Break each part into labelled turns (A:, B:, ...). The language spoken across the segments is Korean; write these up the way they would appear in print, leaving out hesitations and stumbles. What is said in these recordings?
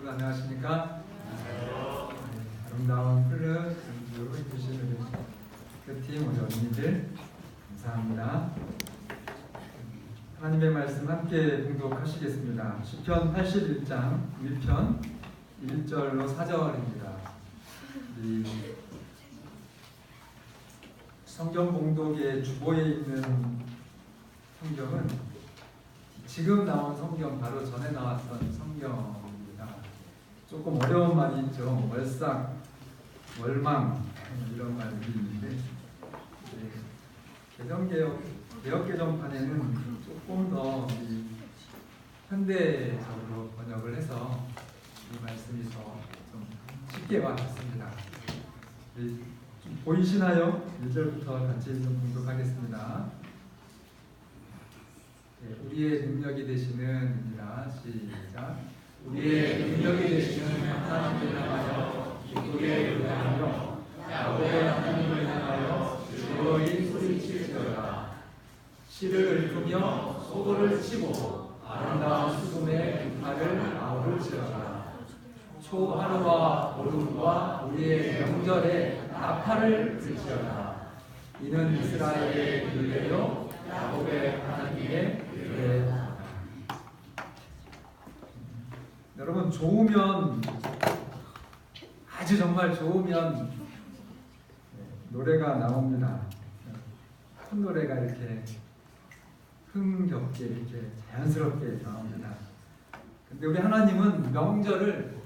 A: 여러분 안녕하십니까? 아름다운 플루 연주로 해주시는 팀 우리 언니들 감사합니다. 하나님의 말씀 함께 봉독하시겠습니다. 시편 81장 1편 1절로 4절입니다. 이 성경 봉독의 주보에 있는 성경은 지금 나온 성경 바로 전에 나왔던 성경입니다. 조금 어려운 말이 있죠. 월삭, 월망 이런 말들이 있는데 개혁개정판에는 조금 더 현대적으로 번역을 해서 이 말씀이 더 좀 쉽게 와닿습니다. 좀 보이시나요? 1절부터 같이 좀 공독하겠습니다. 우리의 능력이 되시는입니다. 시작.
B: 우리의 능력이 되시는 하나님을 향하여 기쁘게 노래하며 야곱의 하나님을 향하여 즐거이 소리칠지어다.
A: 시를 읊으며 소고를 치고
B: 아름다운 수금의 깃발을 아우를지어다.
A: 초하루와 보름과 우리의 명절에 나팔을 불지어다. 이는 이스라엘의 율례요
B: 야곱의 하나님의
A: 율례. 여러분 좋으면 아주 정말 좋으면 노래가 나옵니다. 큰 노래가 이렇게 흥겹게 이렇게 자연스럽게 나옵니다. 근데 우리 하나님은 명절을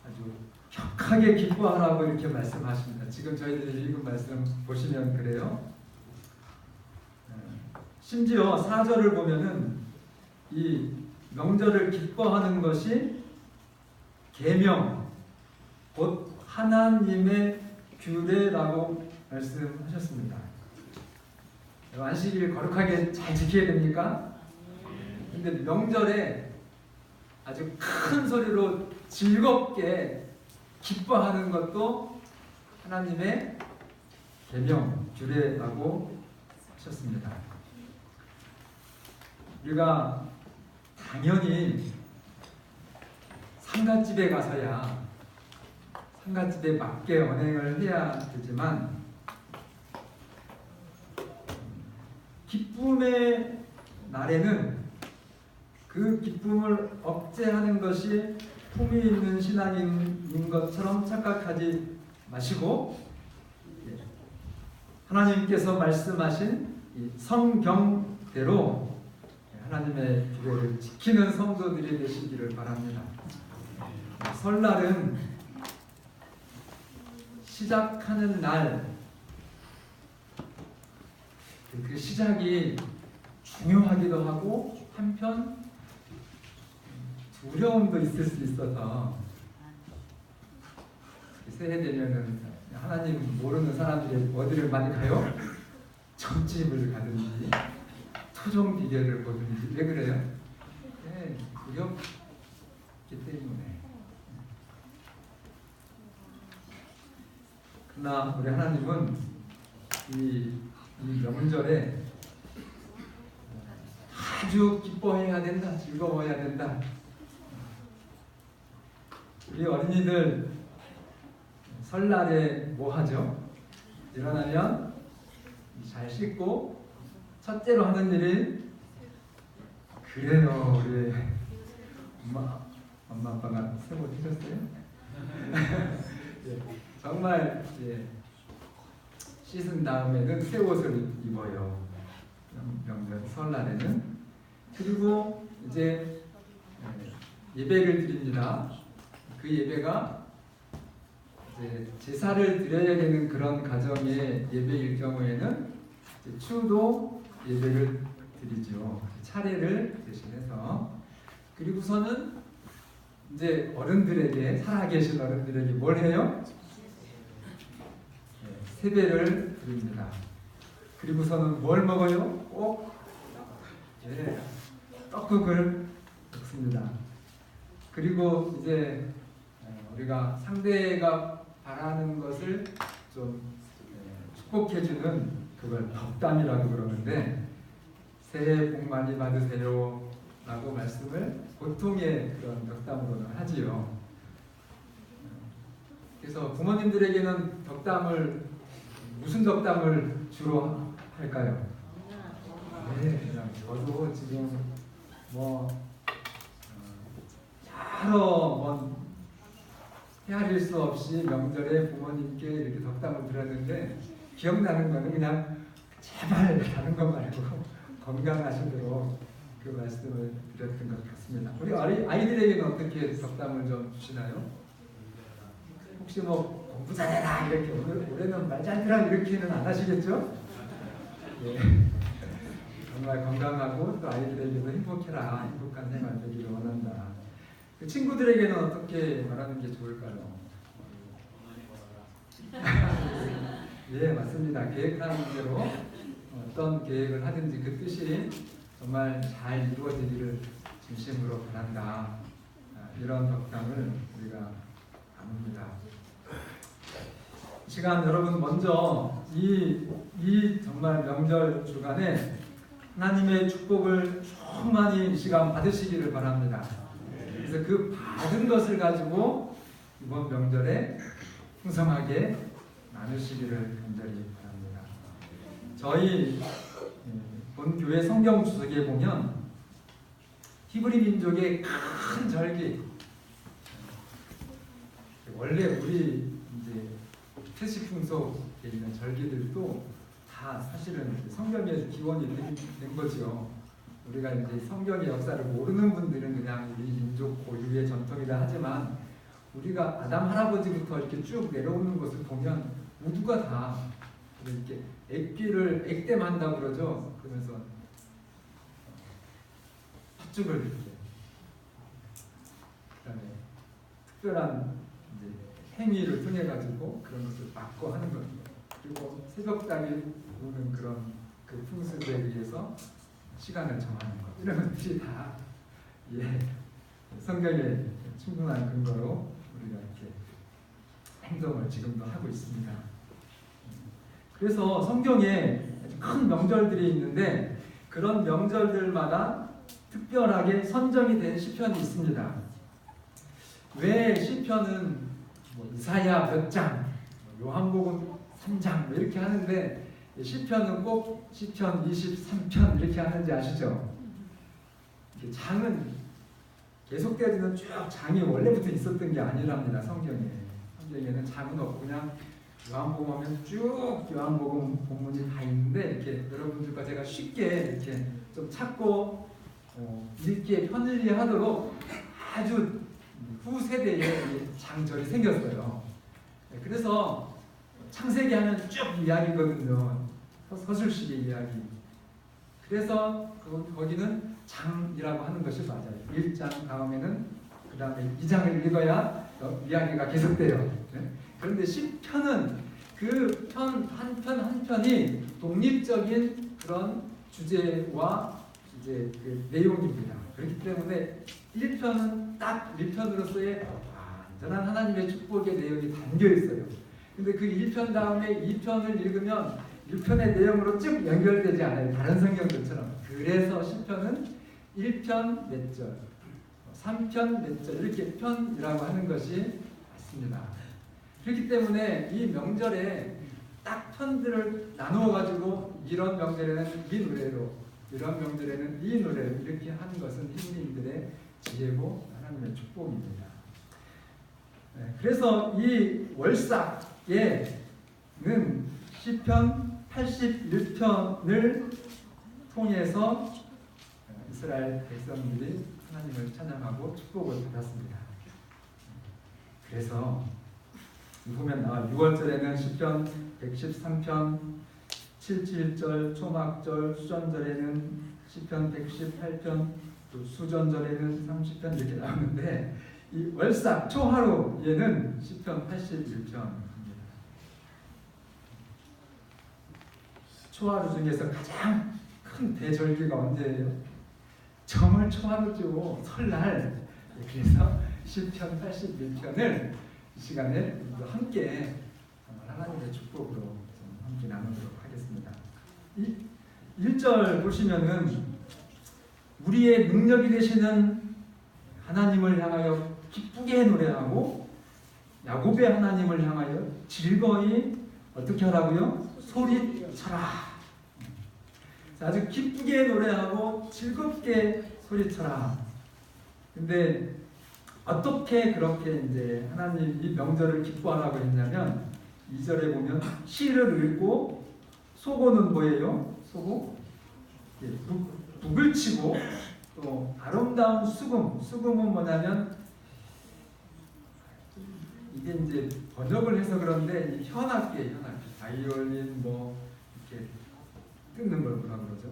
A: 아주 격하게 기뻐하라고 이렇게 말씀하십니다. 지금 저희들이 읽은 말씀 보시면 그래요. 심지어 4절을 보면은 이 명절을 기뻐하는 것이 계명, 곧 하나님의 규례라고 말씀하셨습니다. 안식일 거룩하게 잘 지켜야 됩니까? 근데 명절에 아주 큰 소리로 즐겁게 기뻐하는 것도 하나님의 계명, 규례라고 하셨습니다. 우리가 당연히 상갓집에 가서야 상갓집에 맞게 언행을 해야 되지만 기쁨의 날에는 그 기쁨을 억제하는 것이 품위 있는 신앙인 것처럼 착각하지 마시고 하나님께서 말씀하신 이 성경대로 하나님의 규례를 지키는 성도들이 되시기를 바랍니다. 설날은 시작하는 날, 그 시작이 중요하기도 하고 한편 두려움도 있을 수 있어서 새해 되면은 하나님 모르는 사람들이 어디를 많이 가요? 점집을 가든지 토종 비결을 보든지. 왜 그래요? 네, 두렵기 때문에. 그러나 우리 하나님은 이 명절에 아주 기뻐해야 된다, 즐거워해야 된다. 우리 어린이들 설날에 뭐 하죠? 일어나면 잘 씻고 첫째로 하는 일이 그래요. 우리 엄마 아빠가 새 옷 입으셨어요? 정말 씻은 다음에는 새 옷을 입어요. 명절 설날에는. 그리고 이제 예배를 드립니다. 그 예배가 이제 제사를 드려야 되는 그런 가정의 예배일 경우에는 추도 예배를 드리죠. 차례를 대신해서. 그리고서는 이제 어른들에게, 살아계신 어른들에게 뭘 해요? 세배를 드립니다. 그리고서는 뭘 먹어요? 꼭 떡국을 먹습니다. 그리고 이제 우리가 상대가 바라는 것을 좀 축복해주는 그걸 덕담이라고 그러는데 새해 복 많이 받으세요 라고 말씀을 보통의 그런 덕담으로는 하지요. 그래서 부모님들에게는 무슨 덕담을 주로 할까요? 네, 그냥 저도 지금 여러 헤아릴 수 없이 명절에 부모님께 이렇게 덕담을 들었는데 기억나는 거는 그냥 제발 다른 것 말고 건강하시도록 그 말씀을 드렸던 것 같습니다. 우리 아이들에게는 어떻게 덕담을 좀 주시나요? 혹시 공부 잘해라 이렇게 올해는 말 잘 들어 이렇게는 안 하시겠죠? 예. 정말 건강하고 또 아이들에게도 행복해라, 행복한 생활 되기를 원한다. 그 친구들에게는 어떻게 말하는 게 좋을까요? 예, 맞습니다. 계획하는 대로 어떤 계획을 하든지 그 뜻이 정말 잘 이루어지기를 진심으로 바란다. 이런 덕담을 우리가 나눕니다. 이 시간 여러분 먼저 이 정말 명절 주간에 하나님의 축복을 충만히 이 시간 받으시기를 바랍니다. 그래서 그 받은 것을 가지고 이번 명절에 풍성하게 나누시기를 간절히 바랍니다. 저희 본교회 성경 주석에 보면 히브리 민족의 큰 절기, 원래 우리 이제 태시풍 속에 있는 절기들도 다 사실은 성경의 기원이 된 거죠. 우리가 이제 성경의 역사를 모르는 분들은 그냥 우리 민족 고유의 전통이다 하지만 우리가 아담 할아버지부터 이렇게 쭉 내려오는 것을 보면 모두가 다 이렇게 액땜한다고 그러죠. 그러면서 팥죽을 이렇게 그다음에 특별한 이제 행위를 통해 가지고 그런 것을 막고 하는 거죠. 그리고 새벽달이 오는 그런 그 풍습에 의해서 시간을 정하는 것, 이런 것들이 다 성경에 충분한 근거로 우리가 이렇게 행동을 지금도 하고 있습니다. 그래서 성경에 큰 명절들이 있는데 그런 명절들마다 특별하게 선정이 된 시편이 있습니다. 왜 시편은 이사야 몇 장, 요한복음 3장 이렇게 하는데 시편은 꼭 시편 23편 이렇게 하는지 아시죠? 장은 계속되어지는 쭉 장이 원래부터 있었던 게 아니랍니다. 성경에는 장은 없고 그냥 요한복음 하면 쭉 요한복음 본문이 다 있는데 이렇게 여러분들과 제가 쉽게 이렇게 좀 찾고 읽기에 편리하도록 아주 후세대에 장절이 생겼어요. 그래서 창세기 하면 쭉 이야기거든요. 서술식의 이야기. 그래서 거기는 장이라고 하는 것이 맞아요. 1장 다음에는 그 다음에 2장을 읽어야 이야기가 계속돼요. 그런데 시편은 그 한 편 한 편이 독립적인 그런 주제와 이제 그 내용입니다. 그렇기 때문에 1편은 딱 1편으로서의 완전한 하나님의 축복의 내용이 담겨 있어요. 근데 그 1편 다음에 2편을 읽으면 1편의 내용으로 쭉 연결되지 않아요. 다른 성경들처럼. 그래서 시편은 1편 몇 절, 3편 몇 절 이렇게 편이라고 하는 것이 맞습니다. 그렇기 때문에 이 명절에 딱 편들을 나누어 가지고 이런 명절에는 이 노래로, 이런 명절에는 이 노래로 이렇게 하는 것은 히브리인들의 지혜고 하나님의 축복입니다. 그래서 이 월삭에는 시편 81편을 통해서 이스라엘 백성들이 하나님을 찬양하고 축복을 받았습니다. 그래서 보면 6월절에는 시편 113편, 77절 초막절, 수전절에는 시편 118편, 또 수전절에는 30편 이렇게 나오는데 이 월삭 초하루에는 시편 81편입니다. 초하루 중에서 가장 큰 대절기가 언제예요? 정월 초하루죠. 설날. 그래서 시편 81편을 이 시간에 함께 하나님의 축복으로 함께 나누도록 하겠습니다. 이 1절 보시면은 우리의 능력이 되시는 하나님을 향하여 기쁘게 노래하고 야곱의 하나님을 향하여 즐거이 어떻게 하라고요? 소리쳐라. 아주 기쁘게 노래하고 즐겁게 소리쳐라. 근데 어떻게 그렇게 이제 하나님 이 명절을 기뻐하라고 했냐면 2절에 보면 시를 읽고 소고는 뭐예요? 소고? 예, 북을 치고 또 아름다운 수금은 뭐냐면 이게 이제 번역을 해서 그런데 이 현악기 바이올린 뭐 이렇게 뜯는 걸 뭐라 그러죠?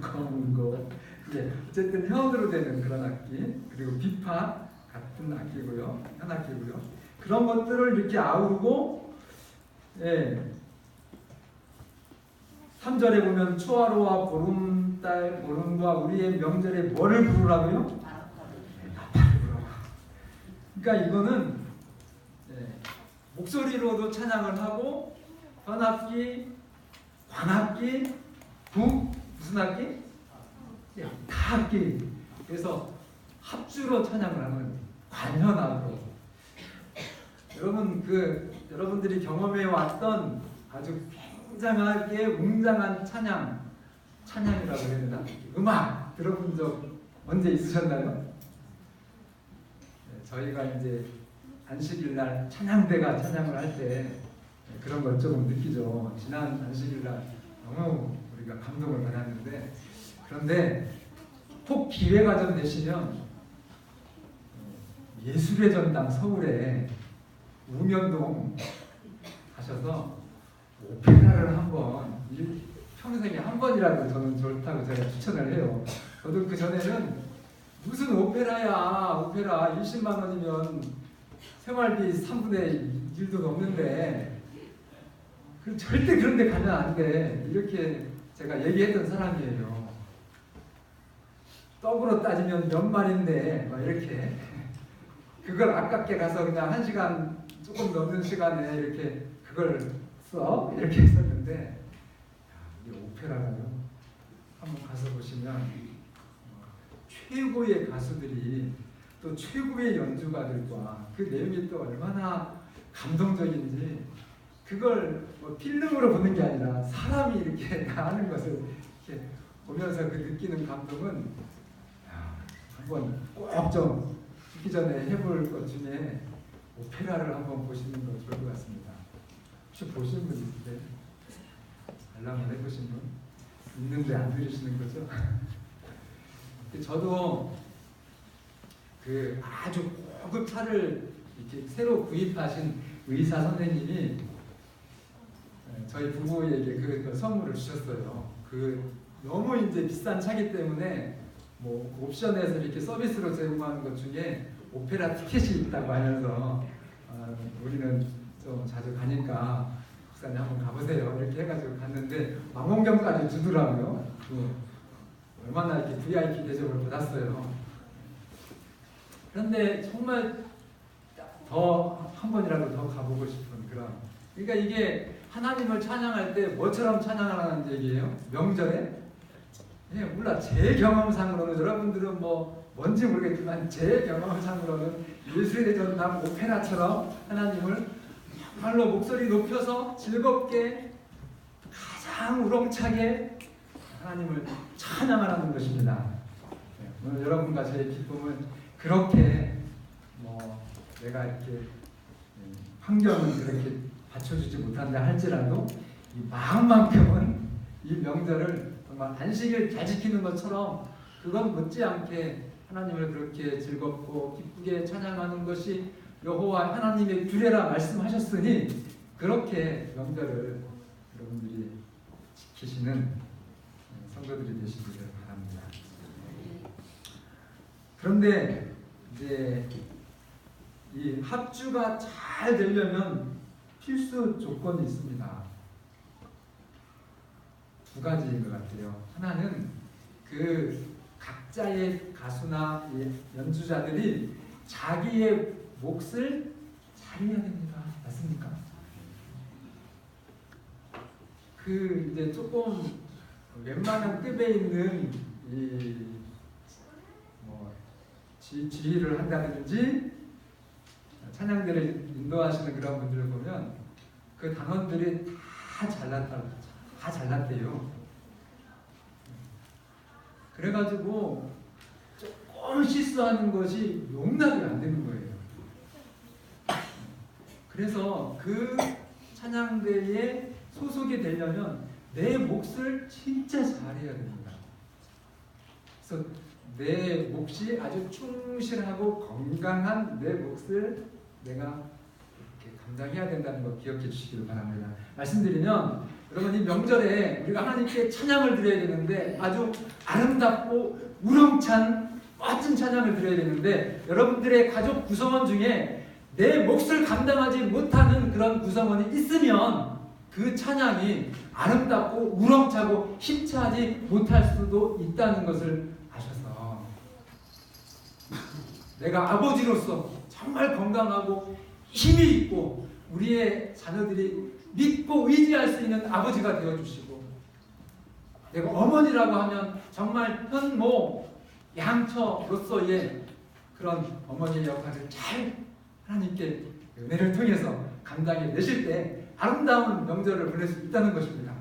A: 검은고 예, 어쨌든 현으로 되는 그런 악기 그리고 비파 같은 악기고요, 현악기고요. 그런 것들을 이렇게 아우르고 예. 3절에 보면 초하루와 보름달 보름과 우리의 명절에 뭐를 부르라고요? 나팔을 부르라. 그러니까 이거는 예, 목소리로도 찬양을 하고 현악기, 관악기, 무슨 악기? 예, 다악기. 그래서 합주로 찬양을 하는 관현악으로. 여러분 여러분들이 경험해 왔던 아주 굉장하게 웅장한 찬양이라고 해야 되나? 음악 들어본 적 언제 있으셨나요? 네, 저희가 이제 안식일날 찬양대가 찬양을 할 때 그런 걸 조금 느끼죠. 지난 안식일날 너무 우리가 감동을 받았는데 그런데 꼭 기회가 좀 되시면 예술의 전당 서울에 우면동 가셔서 오페라를 한번 평생에 한 번이라도 저는 좋다고 제가 추천을 해요. 저도 그 전에는 무슨 오페라 20만 원이면 생활비 3분의 1도 넘는데 절대 그런 데 가면 안 돼. 이렇게 제가 얘기했던 사람이에요. 떡으로 따지면 몇 마리인데 막 이렇게 그걸 아깝게 가서 그냥 1시간 조금 넘는 시간에 이렇게 그걸 이렇게 했었는데 이 오페라가요. 한번 가서 보시면 최고의 가수들이 또 최고의 연주가들과 그 내용이 또 얼마나 감동적인지 그걸 뭐 필름으로 보는 게 아니라 사람이 이렇게 하는 것을 이렇게 보면서 그 느끼는 감동은 한번 꼭 좀 죽기 전에 해볼 것 중에 오페라를 한번 보시는 거 좋을 것 같습니다. 혹시 보신 분 있으세요? 관람을 해보신 분? 있는데 안 들으시는 거죠? 저도 그 아주 고급 차를 이렇게 새로 구입하신 의사 선생님이 저희 부부에게 그 선물을 주셨어요. 그 너무 이제 비싼 차기 때문에 뭐 옵션에서 이렇게 서비스로 제공하는 것 중에 오페라 티켓이 있다고 하면서 우리는 좀 자주 가니까 목사님 한번 가보세요 이렇게 해가지고 갔는데 망원경까지 주더라고요. 얼마나 이렇게 VIP 대접을 받았어요. 그런데 정말 더 한 번이라도 더 가보고 싶은 그런. 그러니까 이게 하나님을 찬양할 때 뭐처럼 찬양하라는 얘기예요? 명절에? 예, 몰라. 제 경험상으로는 여러분들은 뭐 뭔지 모르겠지만 제 경험상으로는 예술의 전당 오페라처럼 하나님을 정말로 목소리 높여서 즐겁게 가장 우렁차게 하나님을 찬양하라는 것입니다. 오늘 여러분과 저의 기쁨은 그렇게 뭐 내가 이렇게 환경은 그렇게 받쳐주지 못한다 할지라도 이 마음만큼은 이 명절을 정말 안식일 잘 지키는 것처럼 그건 못지않게 하나님을 그렇게 즐겁고 기쁘게 찬양하는 것이 여호와 하나님의 규례라 말씀하셨으니 그렇게 명절을 여러분들이 지키시는 성도들이 되시기를 바랍니다. 그런데 이제 이 합주가 잘 되려면 필수 조건이 있습니다. 두 가지인 것 같아요. 하나는 그 각자의 가수나 연주자들이 자기의 몫을 잘해야 됩니다. 맞습니까? 그 이제 조금 웬만한 급에 있는 이뭐 지휘를 한다든지 찬양대를 인도하시는 그런 분들을 보면 그 단원들이 다 잘났대요. 그래가지고 조금 실수하는 것이 용납이 안 되는 거예요. 그래서 그 찬양대에 소속이 되려면 내 몫을 진짜 잘해야 됩니다. 그래서 내 몫이 아주 충실하고 건강한 내 몫을 내가 이렇게 감당해야 된다는 거 기억해 주시기를 바랍니다. 말씀드리면 여러분 이 명절에 우리가 하나님께 찬양을 드려야 되는데 아주 아름답고 우렁찬 멋진 찬양을 드려야 되는데 여러분들의 가족 구성원 중에 내 몫을 감당하지 못하는 그런 구성원이 있으면 그 찬양이 아름답고 우렁차고 힘차지 못할 수도 있다는 것을 아셔서 내가 아버지로서 정말 건강하고 힘이 있고 우리의 자녀들이 믿고 의지할 수 있는 아버지가 되어주시고 내가 어머니라고 하면 정말 현모 양처로서의 그런 어머니의 역할을 잘 하나님께 은혜를 통해서 감당해 내실 때 아름다운 명절을 보낼 수 있다는 것입니다.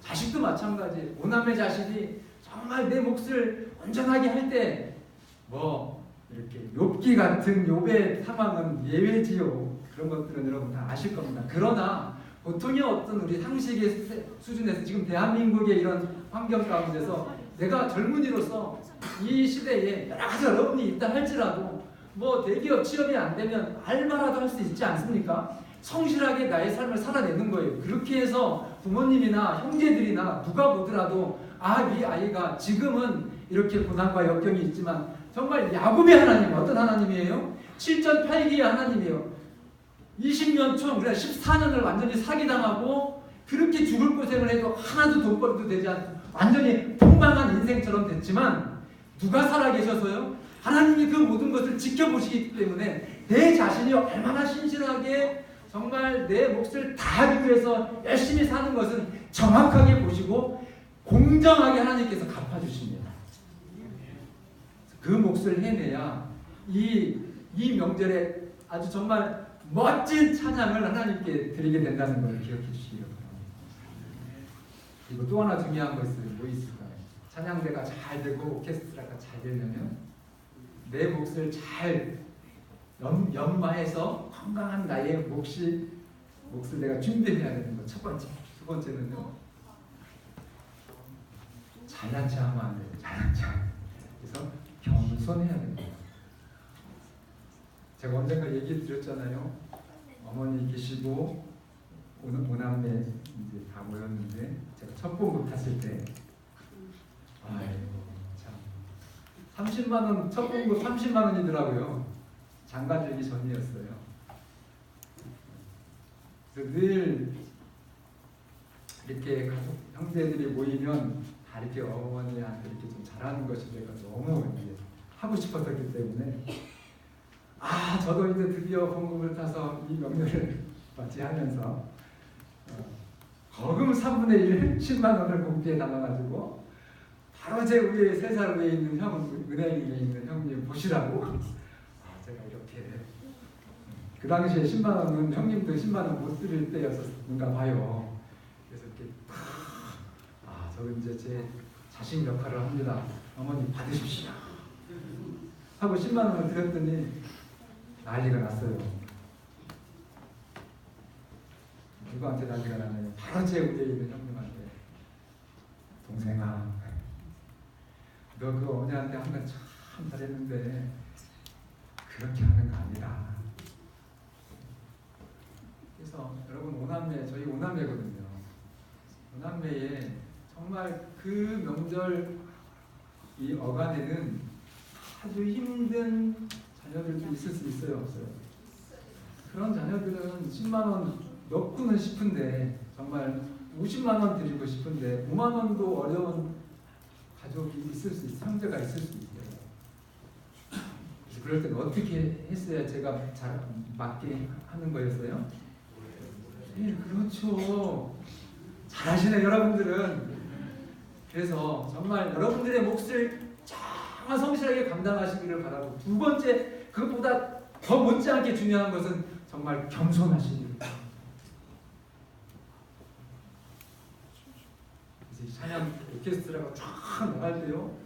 A: 자식도 마찬가지. 오남의 자식이 정말 내 몫을 온전하게 할 때 뭐 이렇게 욥기 같은 욥의 상황은 예외지요. 그런 것들은 여러분 다 아실 겁니다. 그러나 보통의 어떤 우리 상식의 수준에서 지금 대한민국의 이런 환경 가운데서 내가 젊은이로서 이 시대에 여러 가지 어려움이 있다 할지라도 뭐 대기업 취업이 안 되면 알바라도 할 수 있지 않습니까? 성실하게 나의 삶을 살아내는 거예요. 그렇게 해서 부모님이나 형제들이나 누가 보더라도 이 아이가 지금은 이렇게 고난과 역경이 있지만 정말 야곱의 하나님 어떤 하나님이에요? 7전 8기의 하나님이에요. 20년 총 그래 14년을 완전히 사기당하고 그렇게 죽을 고생을 해도 하나도 돈벌이도 되지 않고 완전히 폭망한 인생처럼 됐지만 누가 살아계셔서요? 하나님이 그 모든 것을 지켜보시기 때문에 내 자신이 얼마나 신실하게 정말 내 몫을 다하기 위해서 열심히 사는 것은 정확하게 보시고 공정하게 하나님께서 갚아주십니다. 그 몫을 해내야 이 명절에 아주 정말 멋진 찬양을 하나님께 드리게 된다는 걸 기억해 주시기 바랍니다. 그리고 또 하나 중요한 것은 뭐 있을까요? 찬양대가 잘 되고 오케스트라가 잘 되려면 내 몫을 잘 연마해서 건강한 나의 몫을 내가 준비해야 되는 것 첫 번째. 두 번째는요. 잘난 체 하면 안 돼요. 잘난 체. 그래서 겸손해야 됩니다. 제가 언젠가 얘기 드렸잖아요. 어머니 계시고 오남매 이제 다 모였는데 제가 첫 봉급 탔을 때 아이고 참 30만 원 첫 봉급 30만 원이더라고요. 장가 들기 전이었어요. 그래서 늘 이렇게 가족 형제들이 모이면 다 이렇게 어머니한테 이렇게 좀 잘하는 것이 내가 너무 이제 하고 싶었기 때문에 저도 이제 드디어 봉급을 타서 이 명절을 맞이하면서 거금 3분의 1 10만 원을 봉투에 담아가지고 바로 제 위에 3살 위에 있는 은행에 있는 형님 보시라고 제가 이렇게 그 당시에 10만 원은 형님도 10만 원 못 드릴 때였었는가 봐요. 그래서 이렇게 저는 이제 제 자식 역할을 합니다. 어머니 받으십시오 하고 10만 원을 드렸더니 난리가 났어요. 누구한테 난리가 나나요? 바로 제 위에 있는 형님한테 동생아 너 그 어머니한테 한 건 참 잘했는데 그렇게 하는 거 아니다. 그래서 여러분 오남매 저희 오남매거든요. 오남매에 정말 그 명절 이 어간에는 아주 힘든 자녀들도 있을 수 있어요, 없어요? 그런 자녀들은 10만 원 넣고는 싶은데 정말 50만 원 드리고 싶은데 5만 원도 어려운 가족이 있을 수 있어요. 형제가 있을 수 있어요. 그래서 그럴 때는 어떻게 했어야 제가 잘 맞게 하는 거였어요? 네, 그렇죠. 잘하시네 여러분들은. 그래서 정말 여러분들의 몫을 정말 성실하게 감당하시기를 바라고, 두 번째, 그것보다 더 못지않게 중요한 것은 정말 겸손하시기를. 그래서 이 찬양 오케스트라가 쫙 나갈 때요,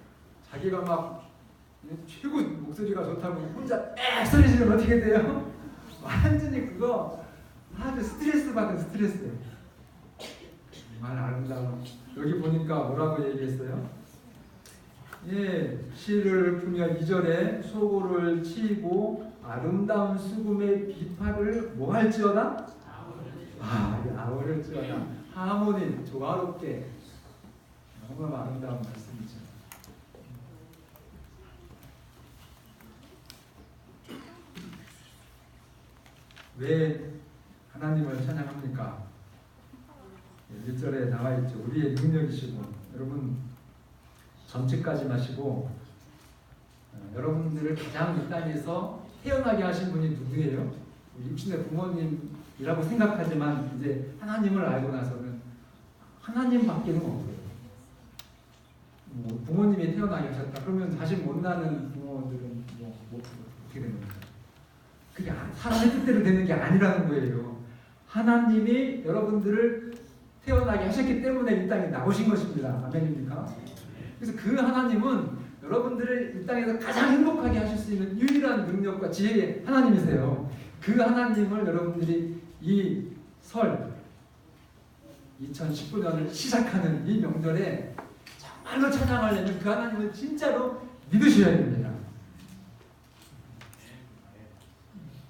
A: 자기가 막 최고 목소리가 좋다고 혼자 애 소리 지르면 어떻게 돼요? 완전히 그거 아주 스트레스 받은 스트레스예요. 정말 아름다워. 여기 보니까 뭐라고 얘기했어요? 예, 시를 풀며 2절에 소고를 치고 아름다운 수금의 비파를 뭐 할지어다? 아우를지어다. 하모니 조화롭게. 너무 아름다운 말씀이죠. 왜 하나님을 찬양합니까? 1절에 나와 있죠. 우리의 능력이시고. 여러분, 전직까지 마시고, 여러분들을 가장 이 땅에서 태어나게 하신 분이 누구예요? 육신의 부모님이라고 생각하지만 이제 하나님을 알고 나서는 하나님밖에는 없어요. 부모님이 태어나게 하셨다 그러면 자식 못 낳는 부모들은 어떻게 되는 거예요? 그게 사람의 뜻대로 되는 게 아니라는 거예요. 하나님이 여러분들을 태어나게 하셨기 때문에 이 땅에 나오신 것입니다. 아멘입니까? 그래서 그 하나님은 여러분들을 이 땅에서 가장 행복하게 하실 수 있는 유일한 능력과 지혜의 하나님이세요. 그 하나님을 여러분들이 이 설 2019년을 시작하는 이 명절에 정말로 찬양하려면 그 하나님을 진짜로 믿으셔야 됩니다.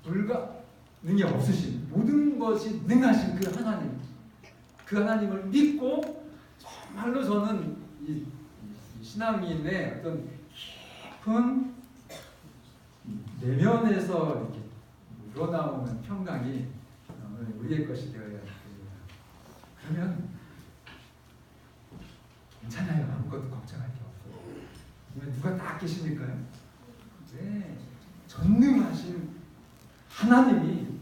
A: 불가능이 없으신, 모든 것이 능하신 그 하나님, 그 하나님을 믿고 정말로 저는 이 신앙인의 어떤 깊은 내면에서 이렇게 우러나오는 평강이 우리의 것이 되어야 됩니다. 그러면 괜찮아요. 아무것도 걱정할 게 없어요. 왜 누가 다 계십니까요? 네, 전능하신 하나님이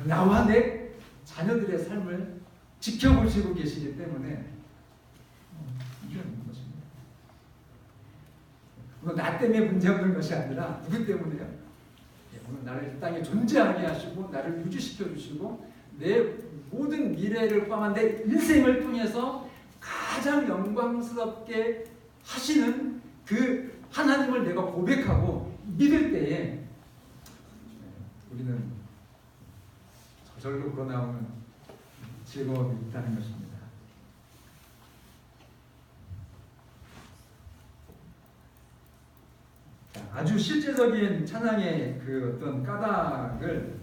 A: 나와 내 자녀들의 삶을 지켜보시고 계시기 때문에 이겨내는 것입니다. 물론 나 때문에 문제없는 것이 아니라 누구 때문에요? 오늘 나를 이 땅에 존재하게 하시고 나를 유지시켜 주시고 내 모든 미래를 포함한 내 인생을 통해서 가장 영광스럽게 하시는 그 하나님을 내가 고백하고 믿을 때에 우리는 저절로 우러나오는 즐거움이 있다는 것입니다. 자, 아주 실제적인 찬양의 그 어떤 까닭을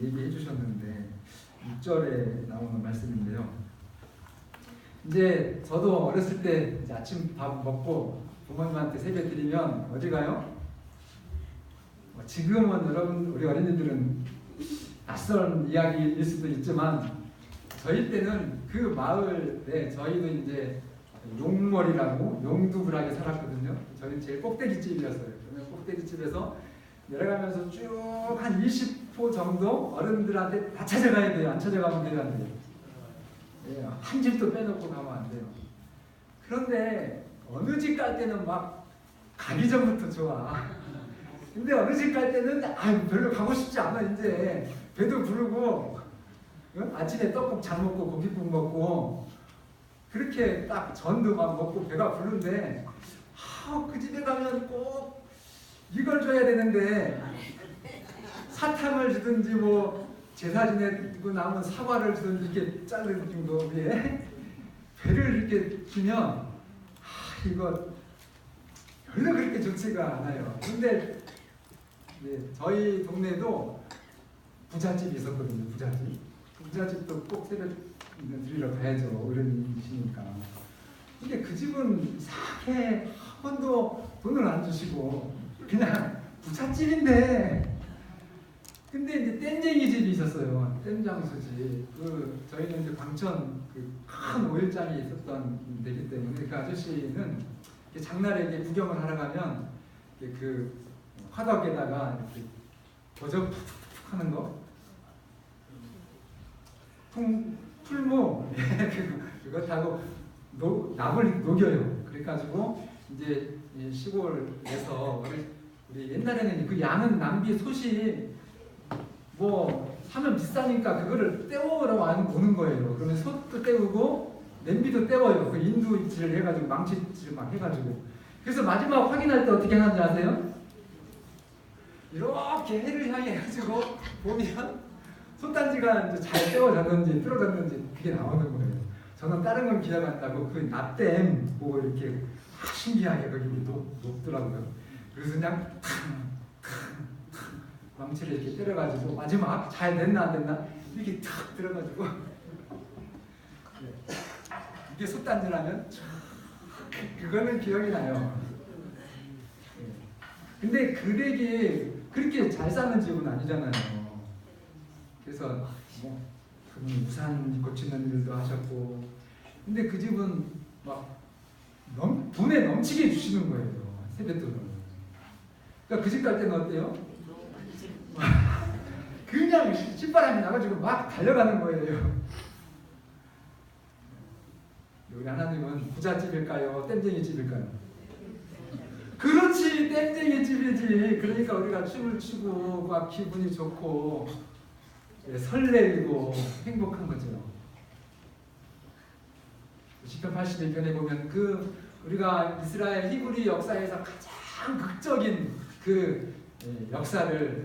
A: 얘기해 주셨는데 6절에 나오는 말씀인데요. 이제 저도 어렸을 때 이제 아침 밥 먹고 부모님한테 세배 드리면 어디 가요? 지금은 여러분 우리 어린이들은 낯선 이야기일 수도 있지만 저희 때는 그 마을에 저희도 이제 용머리라고 용두불하게 살았거든요. 저희 제일 꼭대기집이었어요. 그러면 꼭대기집에서 내려가면서 쭉 한 20호 정도 어른들한테 다 찾아가야 돼요. 안 찾아가면 돼요, 안 돼요? 예, 한 집도 빼놓고 가면 안 돼요. 그런데 어느 집 갈 때는 막 가기 전부터 좋아. 근데 어느 집 갈 때는 별로 가고 싶지 않아. 이제 배도 부르고 아침에 떡국 잘 먹고 고깃국 먹고 그렇게 딱 전도 막 먹고 배가 부른데 그 집에 가면 꼭 이걸 줘야 되는데 사탕을 주든지 뭐 제사 지내고 남은 사과를 주든지 이렇게 자른 정도 위에 배를 이렇게 주면 이거 별로 그렇게 좋지가 않아요. 근데 저희 동네도 부잣집이 있었거든요. 부잣집도 꼭 세배 드리러 가야죠. 어른이시니까. 근데 그 집은 이상하게 한 번도 돈을 안 주시고 그냥 부잣집인데 근데 이제 땡쟁이 집이 있었어요. 땡장수집. 저희는 이제 광천 큰 오일장이 있었던 데기 때문에 그 아저씨는 장날에 이제 구경을 하러 가면 그 화덕에다가 이렇게 버저 푹푹 하는 거, 풀무 그렇다고 납을 녹여요. 그래가지고 이제 이 시골에서 우리 옛날에는 그 양은 낭비 솥이 뭐 사면 비싸니까 그거를 때우라고 안 보는 거예요. 그러면 솥도 때우고 냄비도 때워요. 그 인두질을 해가지고 망치질 막 해가지고. 그래서 마지막 확인할 때 어떻게 하는지 아세요? 이렇게 해를 향해 가지고 보면 솥단지가 이제 잘 때워졌는지 떨어졌는지 그게 나오는 거예요. 저는 다른 건 기억 안 나고 그 납땜 보고 이렇게 신기하게 거기 높더라고요. 그래서 그냥 망치를 이렇게 때려가지고 마지막 잘 됐나 안 됐나 이렇게 탁 들어가지고 이게 솥단지라면 그거는 기억이 나요. 근데 그 댁이 그렇게 잘 사는 집은 아니잖아요. 그래서 뭐 그분 우산 고치는 일도 하셨고, 근데 그 집은 막 돈에 넘치게 주시는 거예요. 세뱃돈을. 그러니까 그 집 갈 때는 어때요? 그냥 신바람이 나가지고 막 달려가는 거예요. 우리 하나님은 부잣집일까요? 땜쟁이 집일까요? 그렇지, 땜쟁이 집이지. 그러니까 우리가 춤을 추고 막 기분이 좋고 설레고 행복한 거죠. 시편 81편에 보면 그 우리가 이스라엘 히브리 역사에서 가장 극적인 그 역사를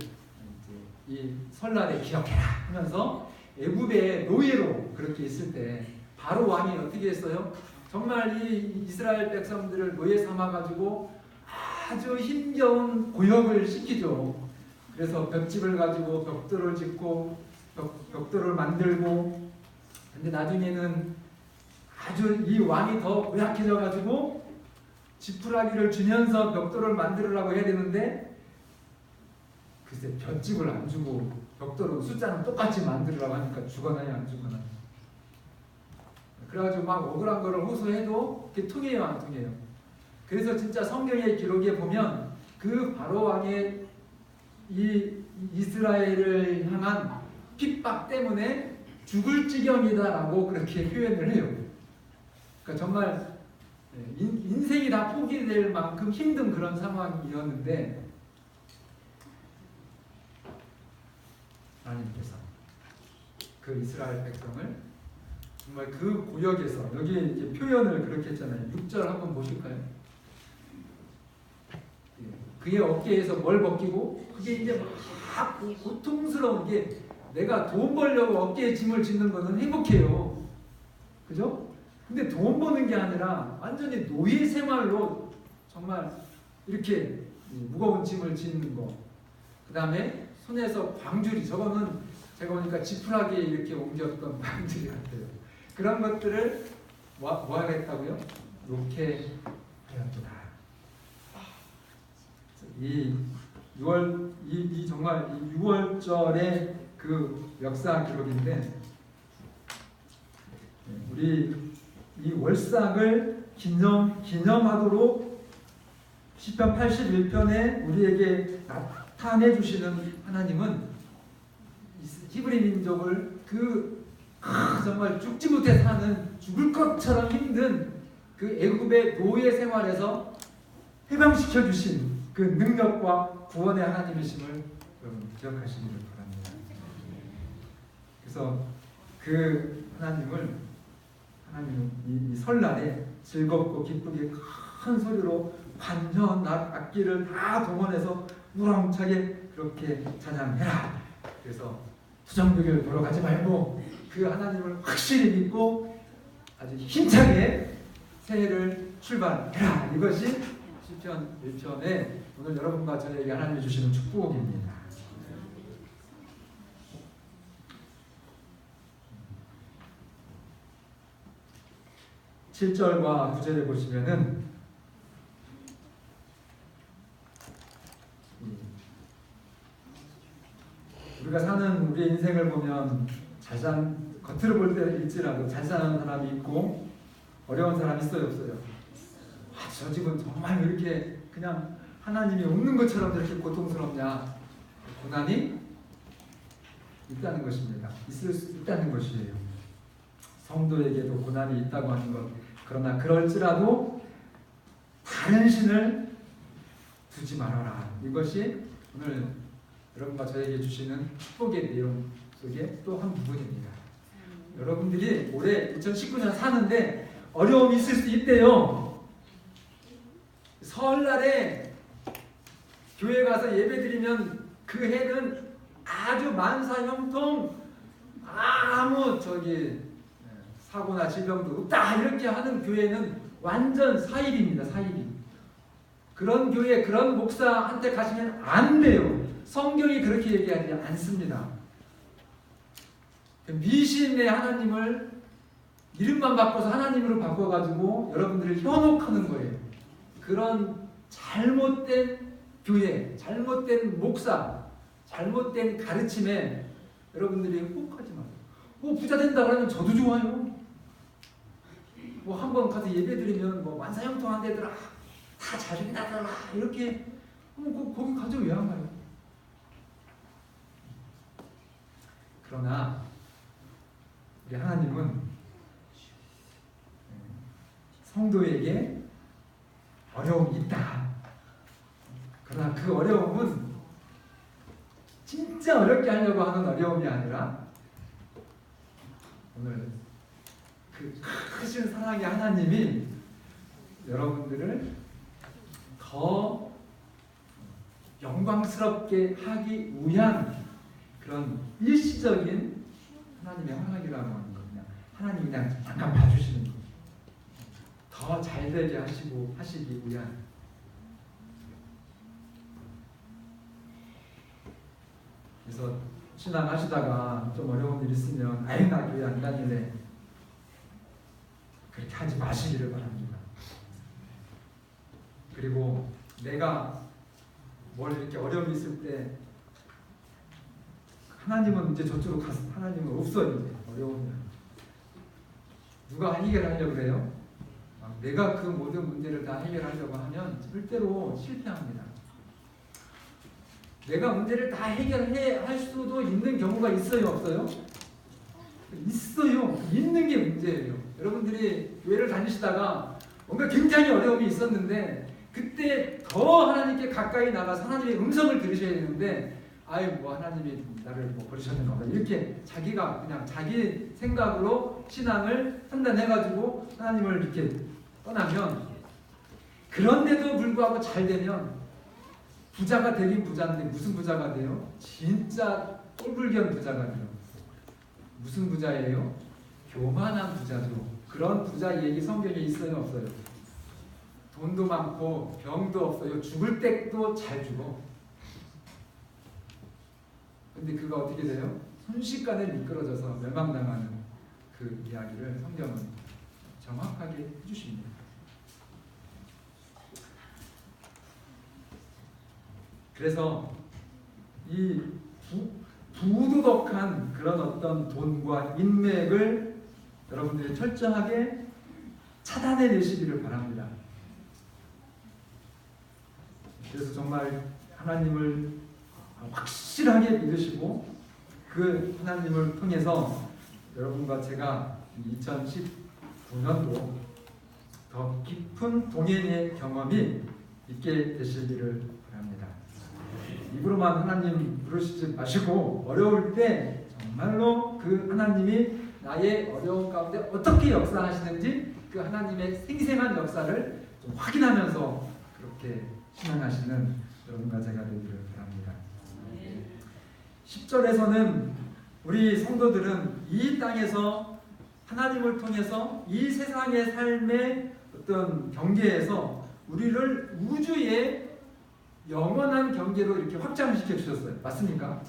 A: 이 설날에 기억해라 하면서 애굽의 노예로 그렇게 있을 때 바로 왕이 어떻게 했어요? 정말 이 이스라엘 백성들을 노예 삼아가지고 아주 힘겨운 고역을 시키죠. 그래서 벽집을 가지고 벽돌을 짓고 벽돌을 만들고, 근데 나중에는 아주 이 왕이 더 고약해져 가지고 지푸라기를 주면서 벽돌을 만들으라고 해야 되는데 글쎄 벽집을 안 주고 벽돌은 숫자는 똑같이 만들으라고 하니까 죽어나요 안 죽어나요? 그래가지고 막 억울한 거를 호소해도 그게 통해요 안 통해요? 그래서 진짜 성경의 기록에 보면 그 바로 왕의 이 이스라엘을 향한 핍박 때문에 죽을 지경이다라고 그렇게 표현을 해요. 그러니까 정말 인생이 다 포기될 만큼 힘든 그런 상황이었는데 하나님께서 그 이스라엘 백성을 정말 그 구역에서 여기 이제 표현을 그렇게 했잖아요. 6절 한번 보실까요? 그의 어깨에서 뭘 벗기고 그게 이제 막 고통스러운 게 내가 돈 벌려고 어깨에 짐을 짓는 거는 행복해요. 그죠? 근데 돈 버는 게 아니라 완전히 노예 생활로 정말 이렇게 무거운 짐을 짓는 거. 그 다음에 손에서 광주리, 저거는 제가 보니까 지푸라기에 이렇게 옮겼던 광주리 같아요. 그런 것들을 뭐 하겠다고요? 놓게 하였도다. 이 정말 이 6월절의 그 역사 기록인데, 우리 이 월삭을 기념하도록 시편 81편에 우리에게 나타내 주시는 하나님은 히브리 민족을 정말 죽지 못해 사는 죽을 것처럼 힘든 그 애굽의 노예 생활에서 해방시켜 주신 그 능력과 구원의 하나님이심을 여러분 기억하시기를 바랍니다. 그래서 그 하나님은 이 설날에 즐겁고 기쁘게 큰 소리로 관전 악기를 다 동원해서 우렁차게 그렇게 찬양해라. 그래서 수정교회를 보러 가지 말고 그 하나님을 확실히 믿고 아주 힘차게 새해를 출발해라. 이것이 시편 1편에 오늘 여러분과 저에게 하나님이 주시는 축복입니다. (7절과 9절에) 보시면은 우리가 사는 우리의 인생을 보면 겉으로 볼 때일지라도 잘 사는 사람이 있고 어려운 사람이 있어요 없어요? 저 집은 정말 왜 이렇게 그냥 하나님이 없는 것처럼 이렇게 고통스럽냐? 고난이 있다는 것입니다. 있을 수 있다는 것이에요. 성도에게도 고난이 있다고 하는 것. 그러나 그럴지라도 다른 신을 두지 말아라. 이것이 오늘 여러분과 저에게 주시는 축복의 내용 속에 또 한 부분입니다. 여러분들이 올해 2019년 사는데 어려움이 있을 수 있대요. 설날에 교회 가서 예배드리면 그 해는 아주 만사형통, 아무 사고나 질병도 없다 이렇게 하는 교회는 완전 사입입니다. 사입이. 그런 교회, 그런 목사한테 가시면 안 돼요. 성경이 그렇게 얘기하지 않습니다. 미신의 하나님을 이름만 바꿔서 하나님으로 바꿔가지고 여러분들을 현혹하는 거예요. 그런 잘못된 교회, 잘못된 목사, 잘못된 가르침에 여러분들이 혹하지 마세요. 부자 된다 그러면 저도 좋아요. 한번 가서 예배드리면 만사형통한 데더라, 다 잘 된다더라 이렇게 거기 가죠. 왜 안 가요? 그러나 우리 하나님은 성도에게 어려움이 있다. 그러나 그 어려움은 진짜 어렵게 하려고 하는 어려움이 아니라 오늘 그 크신 사랑의 하나님이 여러분들을 더 영광스럽게 하기 위한 그런 일시적인 하나님의 허락이라고 하는 겁니다. 하나님이 그냥 잠깐 봐주시는 거예요. 더 잘되게 하시기 위한. 그래서 신앙하시다가 좀 어려운 일 있으면 나 교회 안 다닐래, 그렇게 하지 마시기를 바랍니다. 그리고 내가 뭘 이렇게 어려움이 있을 때 하나님은 이제 저쪽으로 가서 하나님은 없어요. 이제 어려우면 누가 해결하려고 그래요? 내가 그 모든 문제를 다 해결하려고 하면 절대로 실패합니다. 내가 문제를 다 해결할 수도 있는 경우가 있어요, 없어요? 있어요. 있는 게 문제예요. 여러분들이 교회를 다니시다가 뭔가 굉장히 어려움이 있었는데 그때 더 하나님께 가까이 나가서 하나님의 음성을 들으셔야 되는데 하나님이 나를 버리셨는가 봐 이렇게 자기가 그냥 자기 생각으로 신앙을 판단해가지고 하나님을 이렇게 떠나면, 그런데도 불구하고 잘 되면 부자가 되긴 부자인데 무슨 부자가 돼요? 진짜 꼴불견 부자가 돼요. 무슨 부자예요? 교만한 부자죠. 그런 부자 얘기 성경에 있어요, 없어요? 돈도 많고 병도 없어요. 죽을 때도 잘 죽어. 근데 그가 어떻게 돼요? 순식간에 미끄러져서 멸망당하는 그 이야기를 성경은 정확하게 해주십니다. 그래서 이 부도덕한 그런 어떤 돈과 인맥을 여러분들이 철저하게 차단해내시기를 바랍니다. 그래서 정말 하나님을 확실하게 믿으시고 그 하나님을 통해서 여러분과 제가 2019년도 더 깊은 동행의 경험이 있게 되시기를 바랍니다. 입으로만 하나님 부르시지 마시고 어려울 때 정말로 그 하나님이 나의 어려움 가운데 어떻게 역사하시는지 그 하나님의 생생한 역사를 좀 확인하면서 그렇게 신앙하시는 여러분과 제가 되기를 바랍니다. 10절에서는 우리 성도들은 이 땅에서 하나님을 통해서 이 세상의 삶의 어떤 경계에서 우리를 우주의 영원한 경계로 이렇게 확장시켜 주셨어요. 맞습니까?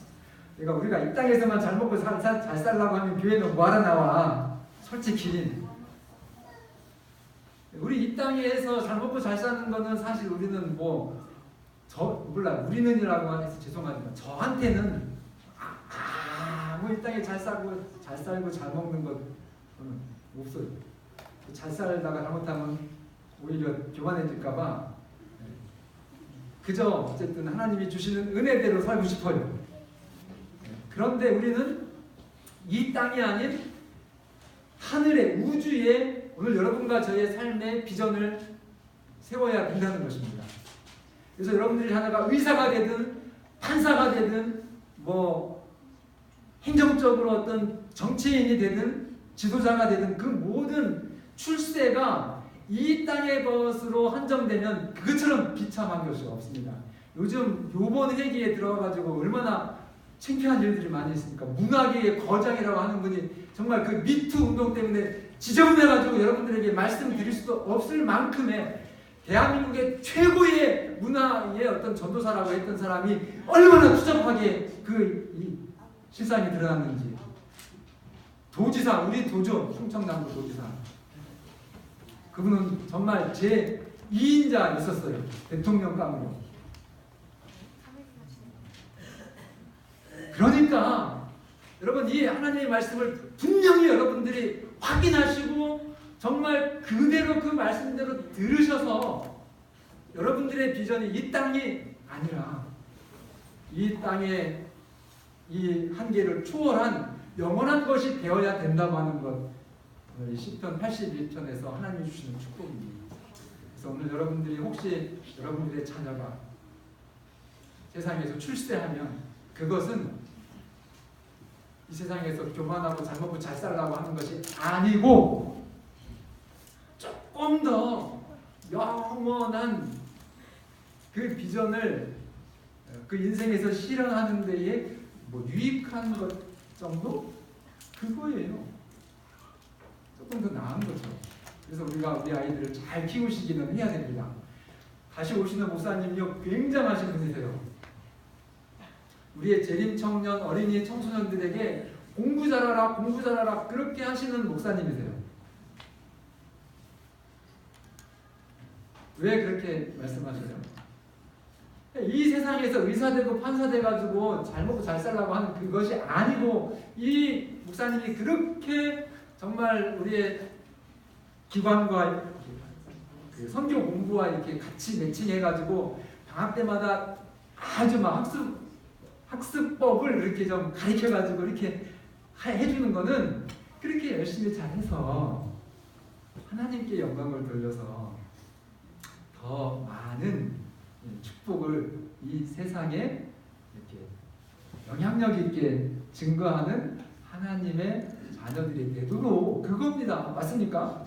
A: 그러니까 우리가 이 땅에서만 잘 먹고 잘 살라고 하면 교회는 뭐하러 나와? 솔직히 우리 이 땅에서 잘 먹고 잘 사는 거는 사실 우리는 우리는이라고 해서 죄송하지만 저한테는 이 땅에 잘 살고 잘 먹는 것 없어요. 잘 살다가 잘못하면 오히려 교만해질까봐 그저 어쨌든 하나님이 주시는 은혜대로 살고 싶어요. 그런데 우리는 이 땅이 아닌 하늘의 우주에 오늘 여러분과 저의 삶의 비전을 세워야 된다는 것입니다. 그래서 여러분들이 하나가 의사가 되든 판사가 되든 뭐 행정적으로 어떤 정치인이 되든 지도자가 되든 그 모든 출세가 이 땅의 것으로 한정되면 그것처럼 비참한 것이 없습니다. 요즘 요번 회기에 들어가가지고 얼마나 창피한 일들이 많이 있습니까? 문화계의 거장이라고 하는 분이 정말 그 미투 운동 때문에 지저분해가지고 여러분들에게 말씀드릴 수도 없을 만큼의 대한민국의 최고의 문화의 어떤 전도사라고 했던 사람이 얼마나 추잡하게 이 실상이 드러났는지. 도지사, 우리 도죠, 충청남도 도지사. 그분은 정말 제 2인자 있었어요. 대통령감으로. 그러니까 여러분 이 하나님의 말씀을 분명히 여러분들이 확인하시고 정말 그대로 그 말씀대로 들으셔서 여러분들의 비전이 이 땅이 아니라 이 땅의 이 한계를 초월한 영원한 것이 되어야 된다고 하는 것, 오늘 이 시편 81편에서 하나님이 주시는 축복입니다. 그래서 오늘 여러분들이 혹시 여러분들의 자녀가 세상에서 출세하면 그것은 이 세상에서 교만하고 잘 먹고 잘 살라고 하는 것이 아니고 조금 더 영원한 그 비전을 그 인생에서 실현하는 데에 뭐 유익한 것 정도? 그거예요. 조금 더 나은 거죠. 그래서 우리가 우리 아이들을 잘 키우시기는 해야 됩니다. 다시 오시는 목사님요 굉장하신 분이세요. 우리의 재림 청년, 어린이, 청소년들에게 공부 잘하라, 공부 잘하라 그렇게 하시는 목사님이세요. 왜 그렇게 말씀하셔요? 이 세상에서 의사 되고 판사 돼가지고 잘 먹고 잘 살라고 하는 그것이 아니고 이 목사님이 그렇게 정말 우리의 기관과 그 선교 공부와 이렇게 같이 매칭해가지고 방학 때마다 아주 막 학습법을 이렇게 좀 가르쳐가지고 이렇게 해주는 거는 그렇게 열심히 잘해서 하나님께 영광을 돌려서 더 많은 축복을 이 세상에 이렇게 영향력 있게 증거하는 하나님의 자녀들이 되도록 그겁니다. 맞습니까?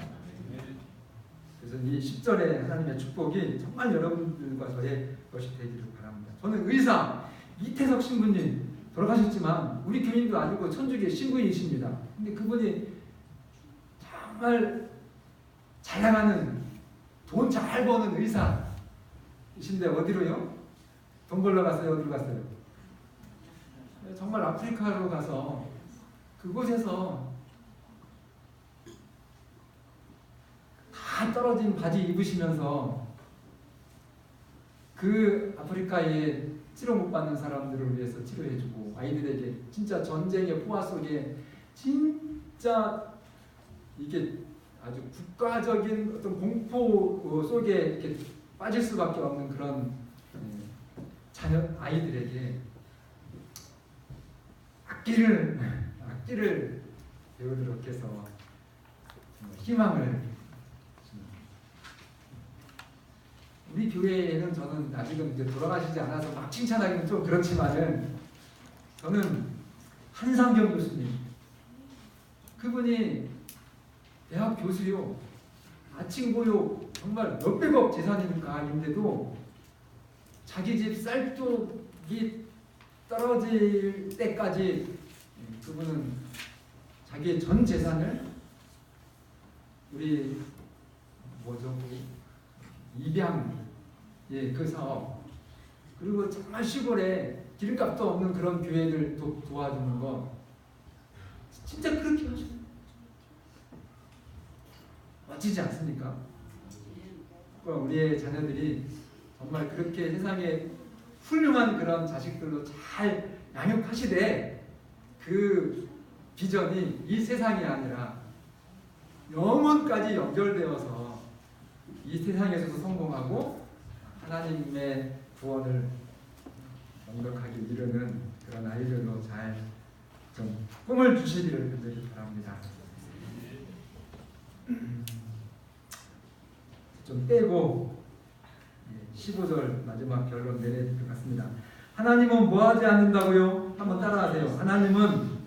A: 그래서 이 10절의 하나님의 축복이 정말 여러분들과 저의 것이 되기를 바랍니다. 저는 의사 이태석 신부님 돌아가셨지만 우리 교인도 아니고 천주교 신부이십니다. 근데 그분이 정말 잘 나가는 돈 잘 버는 의사이신데 어디로요? 돈 벌러 갔어요? 어디로 갔어요? 정말 아프리카로 가서 그곳에서 다 떨어진 바지 입으시면서 그 아프리카에 치료 못 받는 사람들을 위해서 치료해주고 아이들에게 진짜 전쟁의 포화 속에 진짜 이게 아주 국가적인 어떤 공포 속에 이렇게 빠질 수밖에 없는 그런 자녀 아이들에게 악기를 배우도록 해서 희망을 우리 교회에는 저는 아직은 이제 돌아가시지 않아서 막 칭찬하기는 좀 그렇지만은 저는 한상경 교수님 그분이 대학 교수요 아침고요 정말 몇백억 재산인가인데도 자기 집 쌀독이 떨어질 때까지 그분은 자기의 전 재산을 우리 입양 그 사업 그리고 정말 시골에 기름값도 없는 그런 교회들 도와주는 거 진짜 그렇게 하시는 멋지지 않습니까? 우리의 자녀들이 정말 그렇게 세상에 훌륭한 그런 자식들로 잘 양육하시되 그 비전이 이 세상이 아니라 영원까지 연결되어서 이 세상에서도 성공하고 하나님의 구원을 완벽하게 이루는 그런 아이들로 잘 좀 꿈을 주시기를 간절히 바랍니다. 좀 빼고 15절 마지막 결론 내려야 될 것 같습니다. 하나님은 뭐 하지 않는다고요? 한번 따라하세요. 하나님은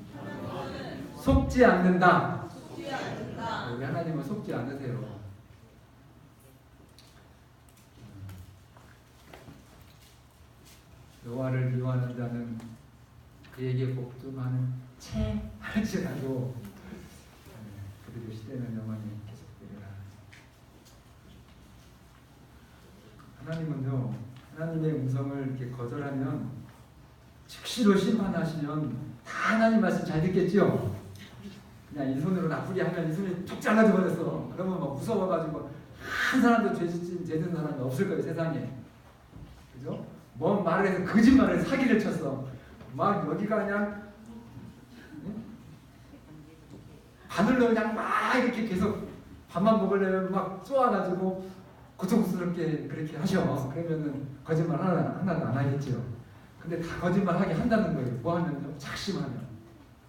A: 속지 않는다. 우리 하나님은 속지 않으세요. 여호와를 미워하는 자는 그에게 복종하는 채 할지라도 그들의 시대는 영원히 계속되리라. 하나님은요, 하나님의 음성을 이렇게 거절하면 즉시로 심판하시면 다 하나님 말씀 잘 듣겠지요. 그냥 이 손으로 나쁘게 하면 이 손이 툭 잘라져 버렸어. 그러면 막 무서워가지고 한 사람도 죄진 사람이 없을 거예요, 세상에. 그죠? 뭔 말을 해서 거짓말을 사기를 쳤어. 막 여기가 그냥 바늘로 그냥 막 이렇게 계속 밥만 먹으려면 막 쏘아가지고 고통스럽게 그렇게 하셔. 그러면은 거짓말 하나도 안 하겠지요. 근데 다 거짓말하게 한다는 거예요. 뭐 하면요? 작심하면.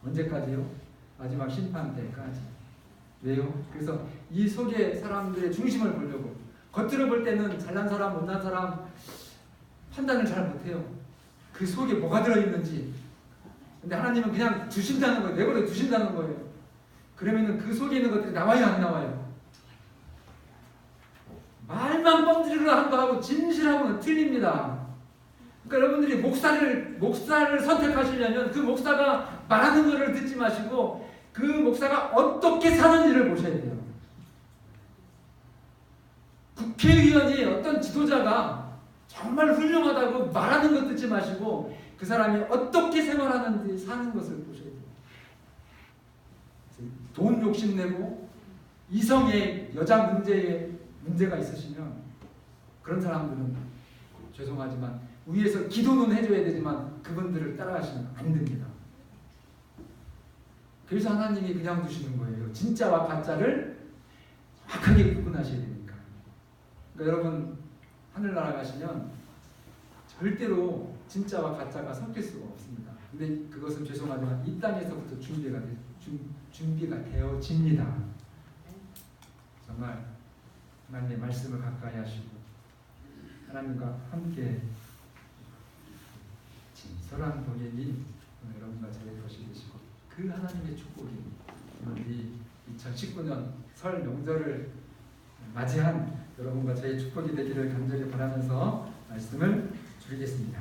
A: 언제까지요? 마지막 심판 때까지. 왜요? 그래서 이 속에 사람들의 중심을 보려고. 겉으로 볼 때는 잘난 사람, 못난 사람 판단을 잘 못해요. 그 속에 뭐가 들어있는지. 근데 하나님은 그냥 주신다는 거예요. 내버려 두신다는 거예요. 그러면은 그 속에 있는 것들이 나와요, 안 나와요? 말만 뻥지르르 한 거하고 진실하고는 틀립니다. 그러니까 여러분들이 목사를 선택하시려면 그 목사가 말하는 것을 듣지 마시고 그 목사가 어떻게 사는지를 보셔야 돼요. 국회의원이 어떤 지도자가 정말 훌륭하다고 말하는 것 듣지 마시고 그 사람이 어떻게 생활하는지 사는 것을 보셔야 돼요. 돈 욕심내고 이성의 여자 문제가 있으시면 그런 사람들은 죄송하지만 위에서 기도는 해줘야 되지만 그분들을 따라가시면 안 됩니다. 그래서 하나님이 그냥 두시는 거예요. 진짜와 가짜를 정확하게 구분하셔야 되니까. 그러니까 여러분 하늘나라 가시면 절대로 진짜와 가짜가 섞일 수가 없습니다. 근데 그것은 죄송하지만 이 땅에서부터 준비가 되어집니다. 정말 하나님의 말씀을 가까이 하시고 하나님과 함께 진솔한 동행이 여러분과 저의 것이 되시고 그 하나님의 축복이 우리 2019년 설 명절을 맞이한 여러분과 저의 축복이 되기를 간절히 바라면서 말씀을 드리겠습니다.